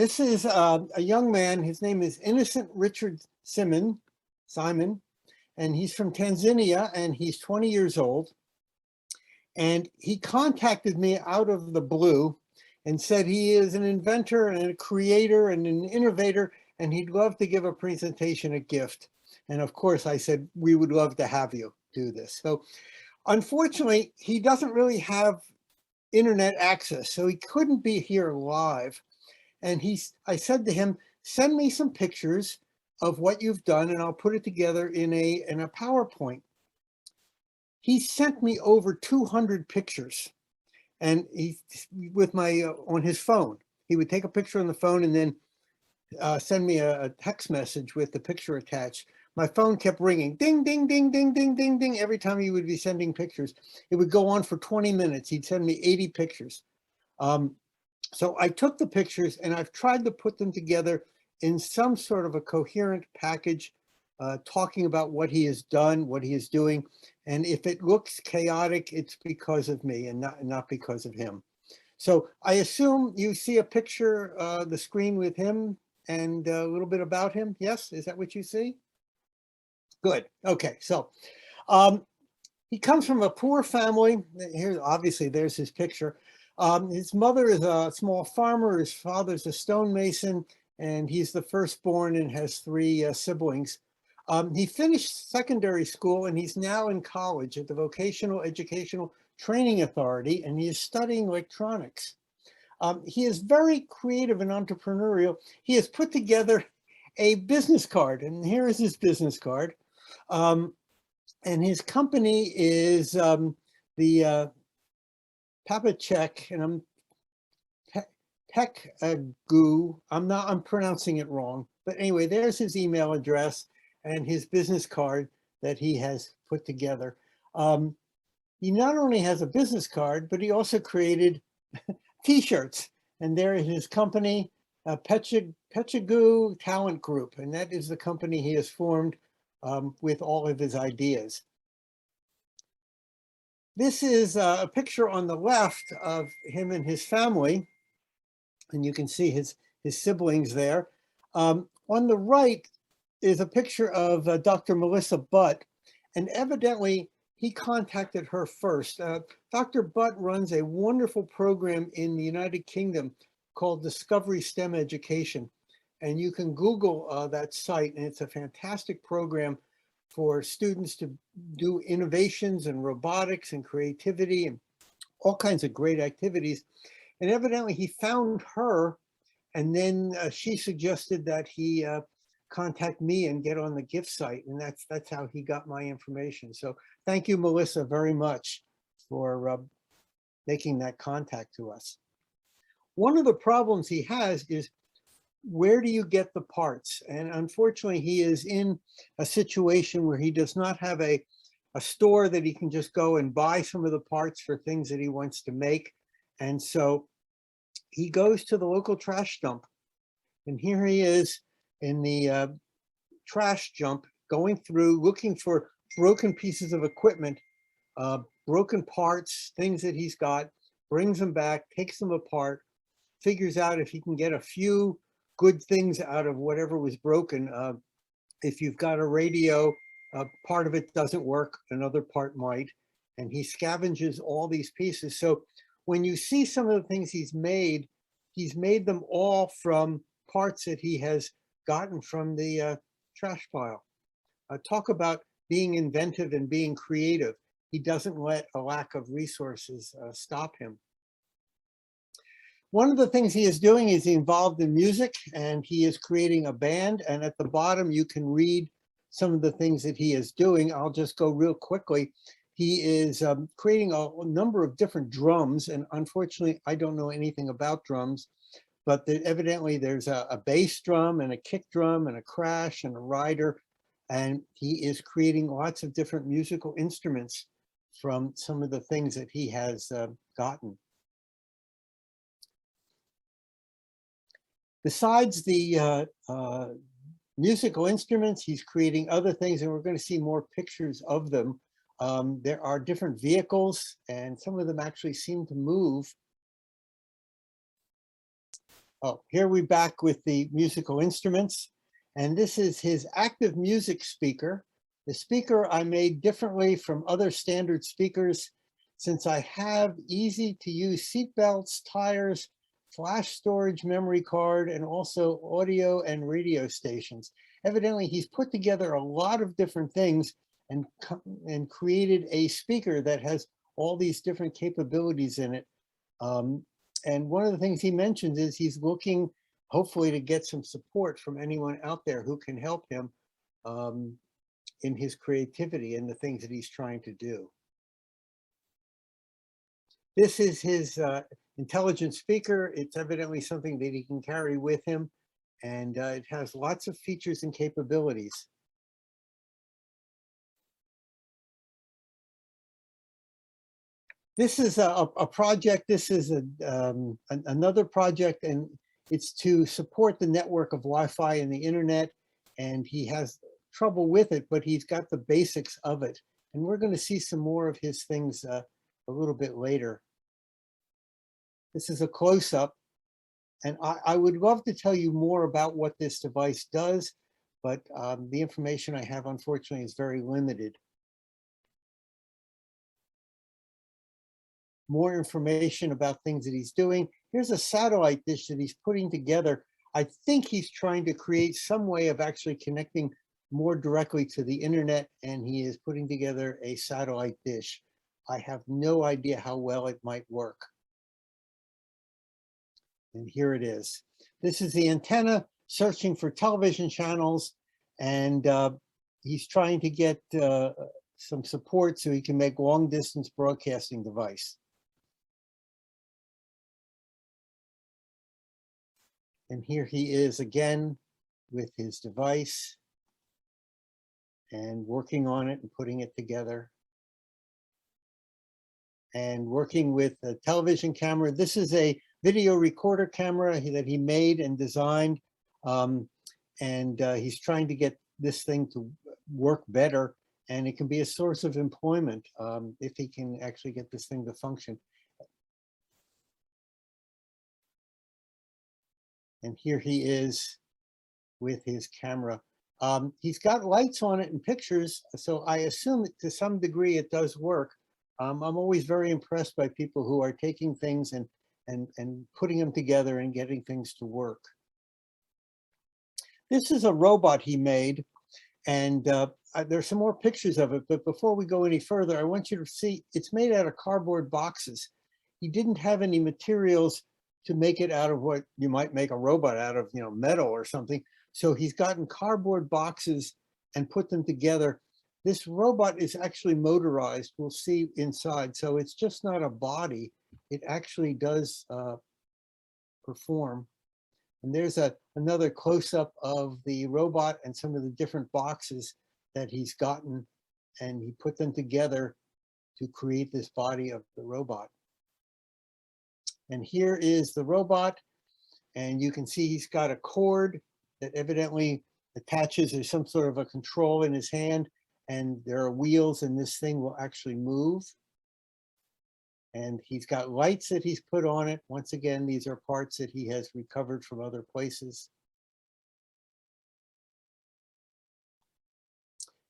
This is a young man. His name is Innocent Richard Simon, and he's from Tanzania, and he's 20 years old. And he contacted me out of the blue and said he is an inventor and a creator and an innovator, and he'd love to give a presentation, a gift. And of course, I said, we would love to have you do this. So unfortunately, he doesn't really have internet access, so he couldn't be here live. And I said to him, send me some pictures of what you've done and I'll put it together in a PowerPoint. He sent me over 200 pictures, and on his phone. He would take a picture on the phone and then send me a text message with the picture attached. My phone kept ringing, ding, ding, ding, ding, ding, ding, ding, every time he would be sending pictures. It would go on for 20 minutes. He'd send me 80 pictures. So I took the pictures and I've tried to put them together in some sort of a coherent package, talking about what he has done, what he is doing. And if it looks chaotic, it's because of me and not because of him. So I assume you see a picture, the screen with him and a little bit about him. Yes, is that what you see? Good. Okay, so he comes from a poor family. Here, obviously, there's his picture. His mother is a small farmer. His father's a stonemason, and he's the firstborn and has 3 siblings. He finished secondary school, and he's now in college at the Vocational Educational Training Authority, and he is studying electronics. He is very creative and entrepreneurial. He has put together a business card, and here is his business card. And his company is the Papachek, and I'm Goo. I'm pronouncing it wrong, but anyway, there's his email address and his business card that he has put together. He not only has a business card, but he also created T-shirts, and there is his company, Pechagoo Talent Group, and that is the company he has formed with all of his ideas. This is a picture on the left of him and his family, and you can see his siblings there. On the right is a picture of Dr. Melissa Butt, and evidently he contacted her first. Dr. Butt runs a wonderful program in the United Kingdom called Discovery STEM Education, and you can Google that site, and it's a fantastic program for students to do innovations and robotics and creativity and all kinds of great activities. And evidently he found her, and then she suggested that he contact me and get on the gift site, and that's how he got my information. So thank you, Melissa, very much for making that contact to us. One of the problems he has is, where do you get the parts? And unfortunately, he is in a situation where he does not have a store that he can just go and buy some of the parts for things that he wants to make. And so he goes to the local trash dump. And here he is in the trash dump, going through, looking for broken pieces of equipment, broken parts, things that he's got, brings them back, takes them apart, figures out if he can get a few good things out of whatever was broken. If you've got a radio, part of it doesn't work, another part might, and he scavenges all these pieces. So when you see some of the things he's made them all from parts that he has gotten from the trash pile. Talk about being inventive and being creative. He doesn't let a lack of resources stop him. One of the things he is doing is involved in music, and he is creating a band. And at the bottom, you can read some of the things that he is doing. I'll just go real quickly. He is creating a number of different drums. And unfortunately, I don't know anything about drums, but evidently there's a bass drum and a kick drum and a crash and a rider. And he is creating lots of different musical instruments from some of the things that he has gotten. Besides the musical instruments, he's creating other things, and we're going to see more pictures of them. There are different vehicles, and some of them actually seem to move. Oh, here we back with the musical instruments. And this is his active music speaker. The speaker I made differently from other standard speakers since I have easy to use seat belts, tires, flash storage memory card, and also audio and radio stations. Evidently, he's put together a lot of different things and created a speaker that has all these different capabilities in it. Um, and one of the things he mentions is he's looking, hopefully, to get some support from anyone out there who can help him um, in his creativity and the things that he's trying to do. This is his intelligent speaker. It's evidently something that he can carry with him, and it has lots of features and capabilities. This is a project. This is another project, and it's to support the network of Wi-Fi and the internet. And he has trouble with it, but he's got the basics of it. And we're going to see some more of his things a little bit later. This is a close-up, and I would love to tell you more about what this device does, but the information I have, unfortunately, is very limited. More information about things that he's doing. Here's a satellite dish that he's putting together. I think he's trying to create some way of actually connecting more directly to the internet, and he is putting together a satellite dish. I have no idea how well it might work. And here it is. This is the antenna searching for television channels, and he's trying to get some support so he can make long distance broadcasting device. And here he is again with his device and working on it and putting it together. And working with a television camera. This is a video recorder camera that he made and designed. He's trying to get this thing to work better, and it can be a source of employment if he can actually get this thing to function. And here he is with his camera. He's got lights on it and pictures, so I assume that to some degree it does work. I'm always very impressed by people who are taking things and putting them together and getting things to work. This is a robot he made, and there's some more pictures of it, but before we go any further, I want you to see it's made out of cardboard boxes. He didn't have any materials to make it out of what you might make a robot out of, metal or something. So he's gotten cardboard boxes and put them together. This robot is actually motorized. We'll see inside. So it's just not a body. It actually does perform. And there's another close-up of the robot and some of the different boxes that he's gotten, and he put them together to create this body of the robot. And here is the robot, and you can see he's got a cord that evidently attaches. There's some sort of a control in his hand, and there are wheels, and this thing will actually move. And he's got lights that he's put on it. Once again, these are parts that he has recovered from other places.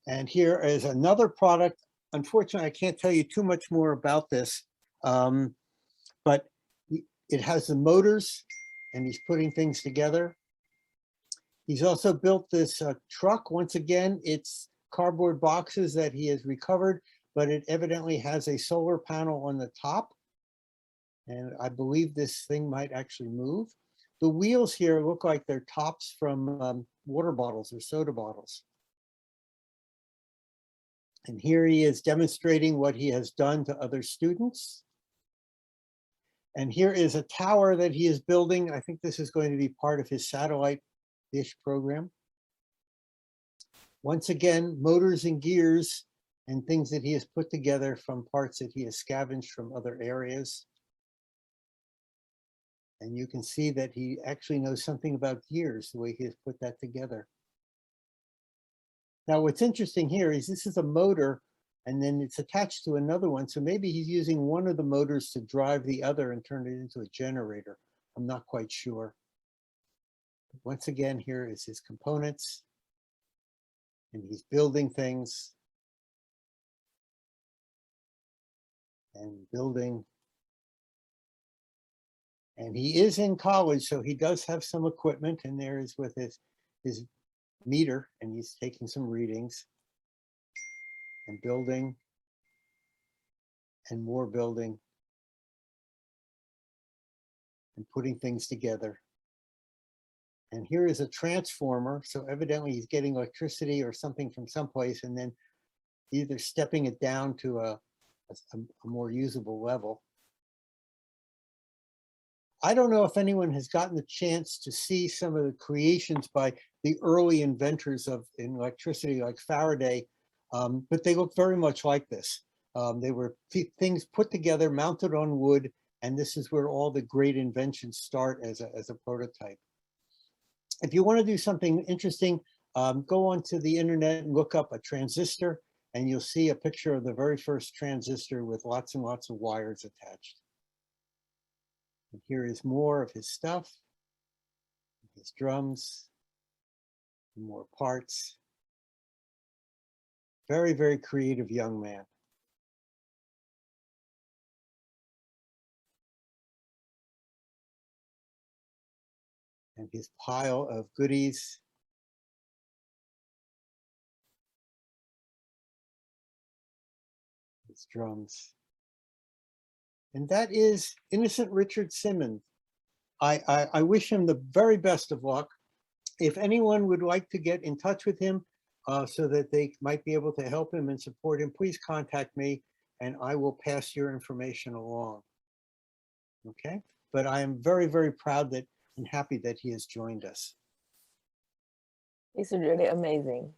And here is another product. Unfortunately, I can't tell you too much more about this, but it has the motors, and he's putting things together. He's also built this truck. Once again, it's cardboard boxes that he has recovered, but it evidently has a solar panel on the top. And I believe this thing might actually move. The wheels here look like they're tops from water bottles or soda bottles. And here he is demonstrating what he has done to other students. And here is a tower that he is building. I think this is going to be part of his satellite dish program. Once again, motors and gears and things that he has put together from parts that he has scavenged from other areas. And you can see that he actually knows something about gears, the way he has put that together. Now, what's interesting here is this is a motor, and then it's attached to another one. So maybe he's using one of the motors to drive the other and turn it into a generator. I'm not quite sure. Once again, here is his components, and he's building things and building. And he is in college, so he does have some equipment, and there is with his meter, and he's taking some readings and building and more building and putting things together. And here is a transformer. So evidently he's getting electricity or something from someplace and then either stepping it down to a more usable level. I don't know if anyone has gotten the chance to see some of the creations by the early inventors in electricity like Faraday, but they look very much like this. They were things put together, mounted on wood, and this is where all the great inventions start as a prototype. If you want to do something interesting, go onto the internet and look up a transistor, and you'll see a picture of the very first transistor with lots and lots of wires attached. And here is more of his stuff, his drums, more parts. Very, very creative young man. And his pile of goodies. His drums. And that is Innocent Richard Simmons. I wish him the very best of luck. If anyone would like to get in touch with him so that they might be able to help him and support him, please contact me and I will pass your information along. Okay? But I am very, very proud that and happy that he has joined us. It's really amazing.